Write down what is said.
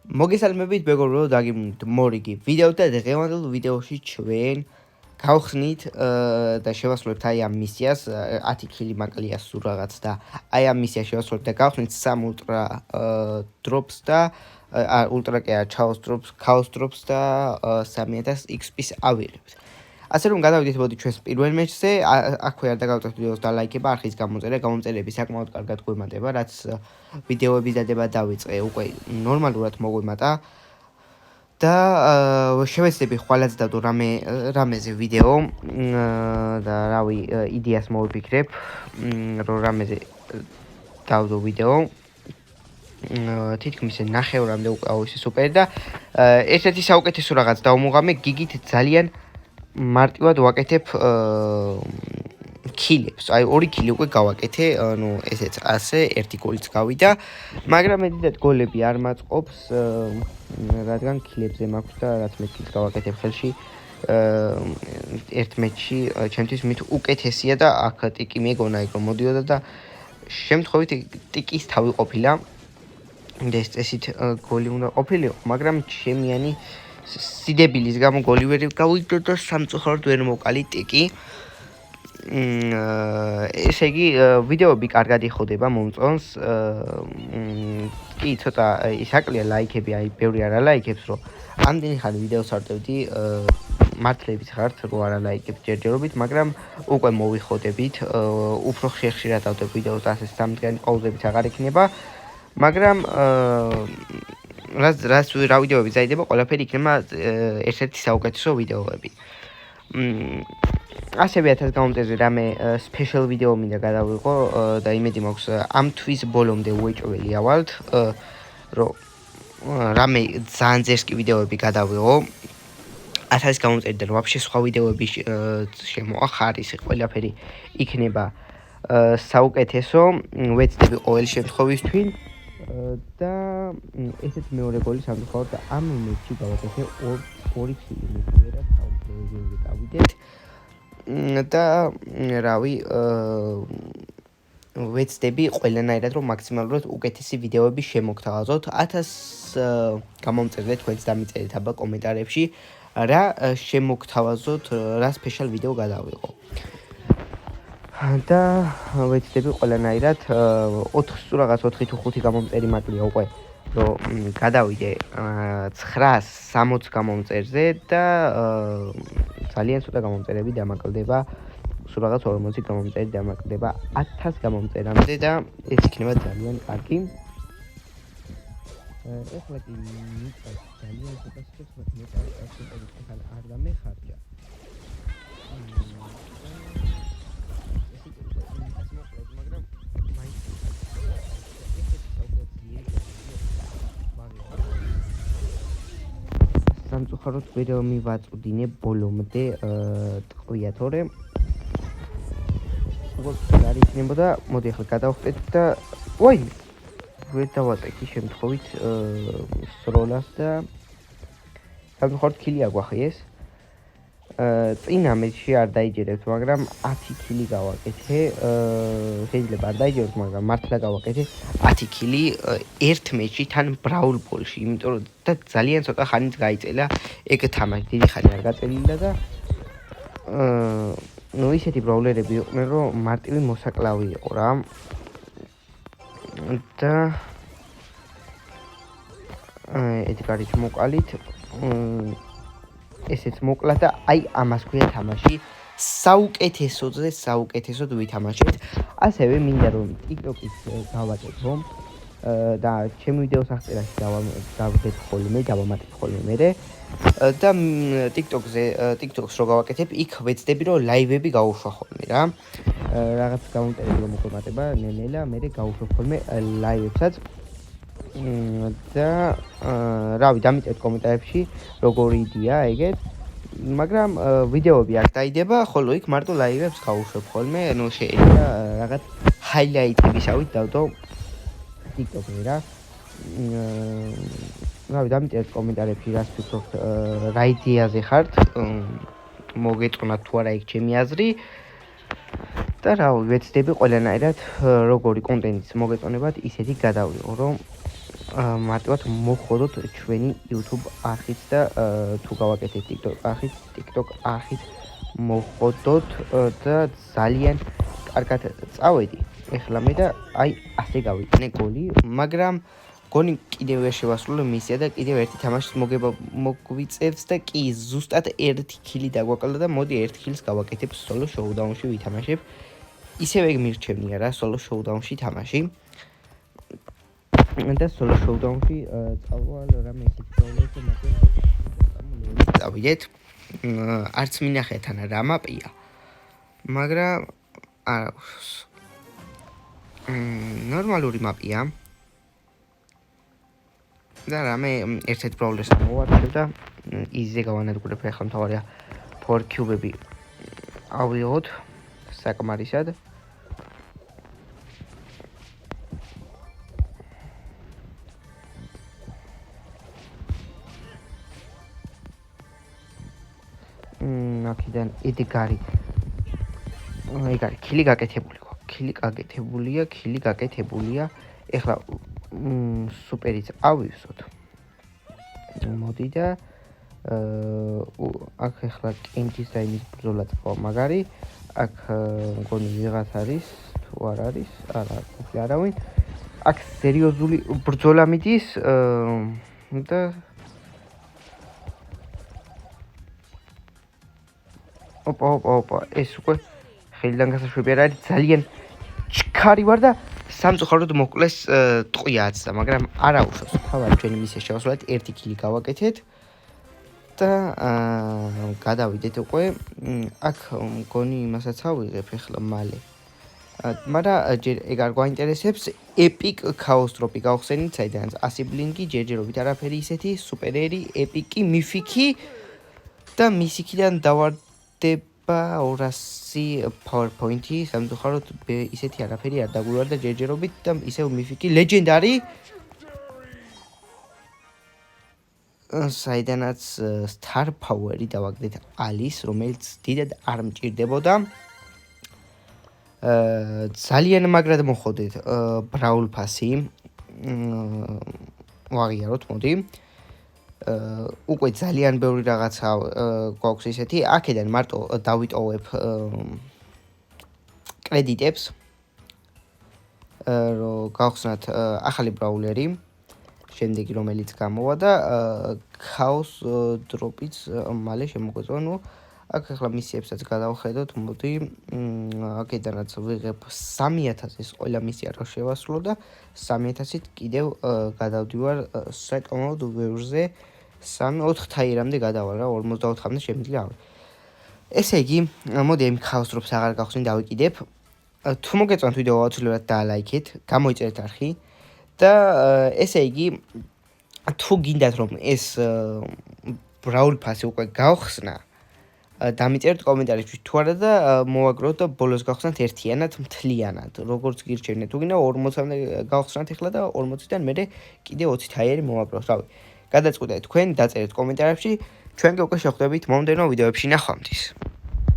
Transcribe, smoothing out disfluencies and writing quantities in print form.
მოგესალმებით მეგობრებო, დაგიმნით მორიგი ვიდეო და დღევანდელ ვიდეოში ჩვენ გავხსნით და შევასრულებთ აი ამ მისიას 10 ქილი მაკლია სულ რაღაც და აი ამ მისიას შევასრულებთ და გავხსნით 3 ულტრა დროპს და ულტრა კი არა ქაოს დროპს და 3000 XP-ს ავიღებთ. ასე რომ გადავიდეთ მოდი ჩვენს პირველ მეჩზე, აქვე არ დაგავწევთ ვიდეოს და ლაიქება, არხის გამოწერები საკმაოდ კარგად გვემატება, რაც ვიდეოების დადება დავიწყე, უკვე ნორმალურად მოგვემატა და შევეცდები ხვალაც დავდო რამეზე ვიდეო და რავი იდეას მოვიფიქრებ, რომ რამეზე დავდო ვიდეო თითქმის ნახევრამდე უკვე აუისი სუპერი და ერთ-ერთი საუკეთესო რაღაც დავმოღამე გიგით ძალიან მარტივად ვაკეთებ ქილებს. აი 2 ქილი უკვე გავაკეთე, ანუ ესეც ასე, ერთი გოლიც გავიდა, მაგრამ მედიდად გოლები არ მაწყობს, რადგან ქილებზე მაქვს და რაც მე ქილს გავაკეთებ ხელში, ერთ მეჩში ჩემთვის მით უკეთესია და აქ ტიკი მეგონა იქ რომ მოდიოდა და შემთხვევით ტიკის თავი ყოფილა. და ეს წესით გოლი უნდა ყოფილიყო, მაგრამ ჩემიანი სიდებილის გამო გოლი ვერ გავიდო და სამწუხაროდ ვერ მოვყალი ტიკი. ესე იგი ვიდეოები კარგად იხდება მომწონს. კი ცოტა ისაკლია ლაიქები, აი ბევრი არ ლაიქებს, რომ ამდენი ხანი ვიდეოს არ დავდი, მართლების ხართ, რომ არ ლაიქებს ჯერჯერობით, მაგრამ უკვე მოვიხოდებით, უფრო ხშირად დავდებ ვიდეოს და ასე სამდგენი პაუზებიც აღარ იქნება, მაგრამ რაც რა ვიდეოები წაიდება, ყველაფერი იქნება ერთ-ერთი საუკეთესო ვიდეოები. ასევე 1000 გამომწერზე რამე სპეშალ ვიდეო მინდა გადავიღო და იმედი მაქვს ამ თვის ბოლომდე უეჭველი ავალთ, რომ რამე ძალიან ძერსკი ვიდეოები გადავიღო. 1000 გამომწერიდან ვაფშე სხვა ვიდეოები შემოახარის, ყველაფერი იქნება საუკეთესო, ვეცდები ყოველი შემთხვევისთვის და ესეც მეორე გოლი სამწუხაროდ და ამ მეჩში გავაკეთე 2 ქილი მივერა საუბრობთ გავიდეთ და რავი ვეცდები ყველანაირად რომ მაქსიმალურად უკეთესი ვიდეოები შემოგთავაზოთ. 1000 გამომწერზე თქვენც დამიწერეთ აბა კომენტარებში რა შემოგთავაზოთ, რა სპეშალ ვიდეო გადავიღო. და ვეცდები ყველანაირად 4 თუ 5 გამომწერი მაკლია უკვე რომ გადავიდე 960 გამომწერზე და ძალიან ცოტა გამომწერები დამაკლდება, სულ რაღაც 40 გამომწერი დამაკლდება 1000 გამომწერამდე და ეს იქნება ძალიან კარგი. ეხლა კი მიწას ძალიან ცოტა სპეციალურად მეტად არ დამეხარჯა. სამწუხაროდ ვერ მივაწვდინე ბოლომდე ტყვია, თორემ უკვე არ იქნებოდა. მოდი ახლა გადავხტეთ და ой, ვერ დავატეკი შემთხვევით სროლას და სამწუხაროდ ქილი აგვახიეს. წინა მეჩში არ დაიჯერებთ, მაგრამ 10 ქილი გავაკეთე. შეიძლება არ დაიჯეროთ, მაგრამ მართლა გავაკეთე 10 ქილი ერთ მეჩში თან ბრაულ პოლში, იმიტომ რომ და ძალიან ცოტა ხანიც გაიწელა ეგ თამაში, დიდი ხანი არ გაწელილა და ნუ ისეთი ბრაულერები იყვნენ, რომ მარტივი მოსაკლავი იყო რა. და ედგარიც მოკალით ესეც მოკლა და აი ამას ქვია თამაში. საუკეთესოდ ვითამაშეთ. ასევე მინდა რომ TikTok-ის გავაკეთო რომ და ჩემი ვიდეოს აღწერაში დავდეთ ხოლმე, დავამატეთ ხოლმე მე და TikTok-ს რო გავაკეთებ, იქ ვეცდები რომ ლაივები გავუშვა ხოლმე რა. რაღაც გამომწერები რომ მოგვემატება, ნელა მე გავუშვებ ხოლმე ლაივებსაც. და რავი დამიწერეთ კომენტარებში როგორი იდეა ეგეთ, მაგრამ ვიდეოები არ დაიდება, ხოლო იქ მარტო ლაივებს გავუშვებ ხოლმე, ანუ შეიძლება რაღაც ჰაილაიტებისავით დავდო TikTok-ზე რა. რავი დამიწერეთ კომენტარებში რას ფიქრობთ, რა იდეაზე ხართ, მოგეწონათ თუ არა იქ ჩემი აზრი. და რავი ვეცდები ყველანაირად როგორი კონტენტიც მოგეწონებათ, ისეთი გადავიღო, რომ მარტივად მოხოდოთ ჩვენი YouTube არხით და თუ გავაკეთეთ TikTok არხით მოხოდოთ და ძალიან კარგად წავედი. ეხლა მე და აი ასე გავიტანე გოლი, მაგრამ გონი კიდევ ვერ შევასრულე მისია და კიდევ ერთი თამაშის მოგება მოგვიწევს და კი ზუსტად ერთი ქილი დაგვაკლა და მოდი ერთ ქილს გავაკეთებ solo showdown-ში ვითამაშებ. ისევე მირჩევნია რა solo showdown-ში თამაში. და solo showdown-ში წავალ რამე ისეთი პრობლემები მაგრამ წავიდეთ. არც მინახეთ ან რა მაპია. მაგრამ არა ნორმალური მაპია. და რამე ერთ-ერთ პრობლემს ამოვარდებ და იზე გავანადგურებ ახლა მთავარია 4 cube-ები ავიღოთ საკმარისად. აქედან ედგარი ქილი გაკეთებული გვაქვს. ქილი გაკეთებულია. ეხლა სუპერიც ავივსოთ. მოდი და აქ ეხლა კენჭის და იმის ბრძოლა წავა მაგარი. აქ მგონი ვიღაც არის თუ არ არის, არა, ყოფილი არავინ. აქ სერიოზული ბრძოლა მიდის და ოპა, ეს უკვე ხელიდან გასაშვები არ არის, ძალიან ჩქარი ვარ და სამწუხაროდ მოკლეს ტყვიაც და მაგრამ არა უშავს. თავად ჩვენი მისია შევასრულეთ, ერთი ქილი გავაკეთეთ და გადავიდეთ უკვე. აქ მგონი იმასაც ავიღებ ახლა მალე. მაგრამ ჯერ ეგ არ გვაინტერესებს, epic chaos drop-ი გავხსენით, საიდანაც 100 ბლინგი, ჯერჯერობით არაფერი ისეთი, სუპერერი, epic-ი, მიფიკი და მისიქიდან დავარდება 200 PowerPoint-ი, სამწუხაროდ ისეთი არაფერი არ დაგვივარდა ჯერჯერობით და ისევ მიფიკი, ლეგენდარი საიდანაც star power-ი დავაგდეთ ალის, რომელიც დიდად არ მჭირდებოდა. ძალიან მაგრად მოხოდეთ brawl pass-ი. ვაღიაროთ, მოდი. უკვე ძალიან ბევრი რაღაცა გვაქვს ისეთი. აქედან მარტო დავიტოვებ კრედიტებს. რომ გავხსნათ ახალი ბრაულერი. შემდეგი რომელიც გამოვა და chaos drop-იც მალე შემოგვეწონა. ნუ აქ ახლა მისიებსაც გადავხედოთ, მოდი. აქედანაც ვიღებ 3000-ის ყველა მისია რო შევასრულო და 3000-ით კიდევ გადავდივარ საკმაოდ ბევრზე. 3-4 თაიერამდე გადავალ რა, 44-მდე შემიძლია ავი. ესე იგი, მოდი იმ chaos drop-ს აღარ გავხსნი, დავიკიდებ. თუ მოგეწონთ ვიდეო აუცილებლად დაალაიქეთ, გამოიწერეთ არხი და ესე იგი, თუ გინდათ რომ ეს brawl pass-ი უკვე გავხსნა, დამიწერეთ კომენტარებში თუ არა და მოვაგროთ და ბოლოს გავხსნათ ერთიანად, მთლიანად. როგორც გირჩევნეთ, თუ გინდა 40-მდე გავხსნათ ახლა და 40-დან მერე კიდე 20 თაიერი მოვაგროთ. რავი. გადაწყვეტეთ თქვენ, დაწერეთ კომენტარებში, ჩვენ უკვე შევხვდებით მომდევნო ვიდეოებში ნახვამდის.